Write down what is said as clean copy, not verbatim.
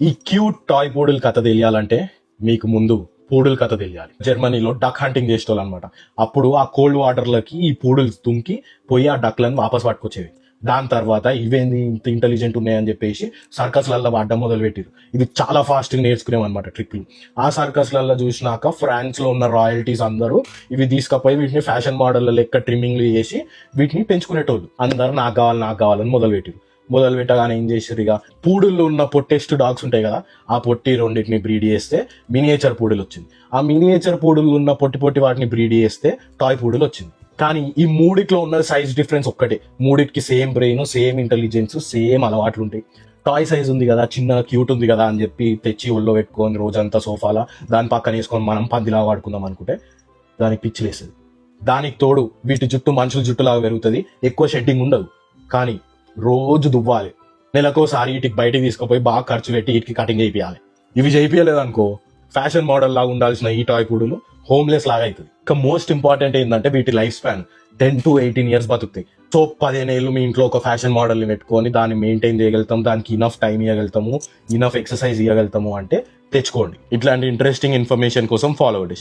ఈ cute toy పూడుల కథ తెలియాలంటే మీకు ముందు పూడుల కథ తెలియాలి. జర్మనీలో డక్ హంటింగ్ చేసేటోళ్ళు అనమాట. అప్పుడు ఆ కోల్డ్ వాటర్లకి ఈ పూడులు దుంకి పోయి ఆ డక్లను వాపస్ పట్టుకొచ్చేవి. దాని తర్వాత ఇవేంది ఇంత ఇంటెలిజెంట్ ఉన్నాయని చెప్పేసి సర్కస్లలో వాడడం మొదలు పెట్టారు. ఇది చాలా ఫాస్ట్ గా నేర్చుకునేవి అనమాట ట్రిక్లు. ఆ సర్కస్లలో చూసినాక ఫ్రాన్స్ లో ఉన్న రాయల్టీస్ అందరూ ఇవి తీసుకపోయి వీటిని ఫ్యాషన్ మోడల్ లెక్క ట్రిమ్మింగ్లు చేసి వీటిని పెంచుకునేటోళ్ళు. అందరూ నాకు కావాలని మొదలు పెట్టారు. మొదలు పెట్టగానే ఏం చేసారు, ఇక పూడుల్లో ఉన్న పొట్టెస్ట్ డాగ్స్ ఉంటాయి కదా, ఆ పొట్టి రెండింటిని బ్రీడ్ చేస్తే మినియేచర్ పూడులు వచ్చింది. ఆ మినియేచర్ పూడులు ఉన్న పొట్టి వాటిని బ్రీడ్ చేస్తే టాయ్ పూడులు వచ్చింది. కానీ ఈ మూడిట్లో ఉన్న సైజ్ డిఫరెన్స్ ఒక్కటే. మూడిటికి same brain, same intelligence, same అలవాట్లు ఉంటాయి. టాయ్ సైజ్ ఉంది కదా, చిన్న క్యూట్ ఉంది కదా అని చెప్పి తెచ్చి ఒళ్ళో పెట్టుకొని రోజంతా సోఫాలా దాని పక్కన వేసుకొని మనం పందిలా వాడుకుందాం అనుకుంటే దానికి పిచ్చి లేస్తుంది. దానికి తోడు వీటి జుట్టు మనుషుల జుట్టులాగా పెరుగుతుంది, ఎక్కువ షెడ్డింగ్ ఉండదు. కానీ రోజు దువ్వాలి, నెలకోసారి వీటికి బయటికి తీసుకుపోయి బాగా ఖర్చు పెట్టి వీటికి కటింగ్ చేయాలి. ఇవి చేయించలేదనుకో ఫ్యాషన్ మోడల్ లాగా ఉండాల్సిన ఈ టాయ్ పూడులు హోమ్లెస్ లాగా అవుతుంది. ఇంకా మోస్ట్ ఇంపార్టెంట్ ఏంటంటే వీటి లైఫ్ స్పాన్ 10 to 18 years బతుకుతాయి. సో 15 ఏళ్ళు మీ ఇంట్లో ఒక ఫ్యాషన్ మోడల్ని పెట్టుకొని దాన్ని మెయింటైన్ చేయగలుగుతాం, దానికి ఇనఫ్ టైం ఇవ్వగలుగుతాము, ఇనఫ్ ఎక్సర్సైజ్ ఇవ్వగలుగుతాము అంటే తెచ్చుకోండి. ఇట్లాంటి ఇంట్రెస్టింగ్ ఇన్ఫర్మేషన్ కోసం ఫాలో అవ్వండి.